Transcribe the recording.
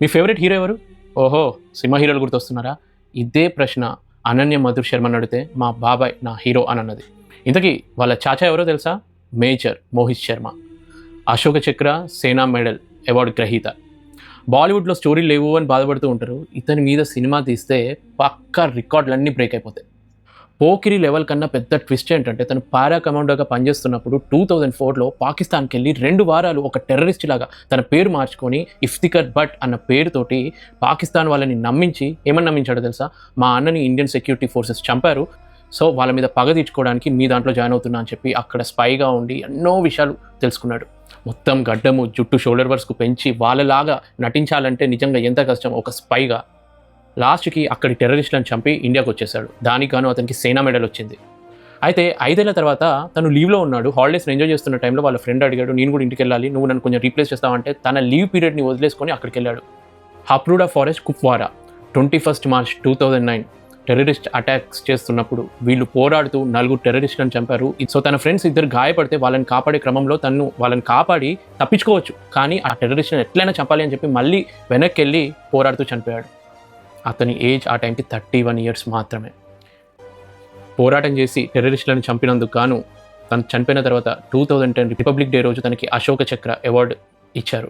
మీ favourite hero ఎవరు? ఓహో! Cinema హీరోలు గుర్తొస్తున్నారా? ఇదే ప్రశ్న అనన్య మధుర్ శర్మని అడిగితే మా బాబాయ్ నా హీరో అని అన్నది. ఇంతకీ వాళ్ళ చాచా ఎవరో తెలుసా? మేజర్ మోహిత్ శర్మ. అశోక చక్ర, సేనా మెడల్ అవార్డు గ్రహీత. బాలీవుడ్లో స్టోరీలు లేవు అని బాధపడుతూ ఉంటారు. ఇతని మీద సినిమా తీస్తే పక్కా రికార్డులన్నీ బ్రేక్ అయిపోతాయి. పోకిరి లెవెల్ కన్నా పెద్ద ట్విస్ట్ ఏంటంటే తను పారా కమాండోగా పనిచేస్తున్నప్పుడు 2004లో పాకిస్తాన్కి వెళ్ళి 2 వారాలు ఒక టెర్రరిస్ట్ లాగా తన పేరు మార్చుకొని ఇఫ్తికర్ భట్ అన్న పేరుతోటి పాకిస్తాన్ వాళ్ళని నమ్మించి ఏమని నమ్మించాడో తెలుసా? మా అన్నని ఇండియన్ సెక్యూరిటీ ఫోర్సెస్ చంపారు, సో వాళ్ళ మీద పగ తీర్చుకోవడానికి మీ దాంట్లో జాయిన్ అవుతున్నా అని చెప్పి అక్కడ స్పైగా ఉండి ఎన్నో విషయాలు తెలుసుకున్నాడు. మొత్తం గడ్డము జుట్టు షోల్డర్ వర్స్కు పెంచి వాళ్ళలాగా నటించాలంటే నిజంగా ఎంత కష్టం ఒక స్పైగా. లాస్ట్కి అక్కడి టెర్రరిస్టులను చంపి ఇండియాకి వచ్చేసాడు. దానికి గాను అతనికి సేనా మెడల్ వచ్చింది. అయితే 5 ఏళ్ల తర్వాత తను లీవ్లో ఉన్నాడు. హాలిడేస్ని ఎంజాయ్ చేస్తున్న టైంలో వాళ్ళ ఫ్రెండ్ అడిగాడు, నేను కూడా ఇంటికి వెళ్ళాలి, నువ్వు నన్ను కొంచెం రీప్లేస్ చేస్తావంటే తన లీవ్ పీరియడ్ని వదిలేసుకొని అక్కడికి వెళ్ళాడు. Haphruda forest Kupwara 21 March 2009 terrorist attacks చేస్తున్నప్పుడు వీళ్ళు పోరాడుతూ 4 టెర్రరిస్టులను చంపారు. సో తన ఫ్రెండ్స్ 2 గాయపడితే వాళ్ళని కాపాడే క్రమంలో తను వాళ్ళని కాపాడి తప్పించుకోవచ్చు, కానీ ఆ టెర్రరిస్టులను ఎట్లయినా చంపాలి అని చెప్పి మళ్ళీ వెనక్కి వెళ్ళి పోరాడుతూ చనిపోయాడు. అతని ఏజ్ ఆ టైంకి 31 ఇయర్స్ మాత్రమే. పోరాటం చేసి టెర్రరిస్టులను చంపినందుకు గాను తను చనిపోయిన తర్వాత 2010 రిపబ్లిక్ డే రోజు తనకి అశోక చక్ర అవార్డు ఇచ్చారు.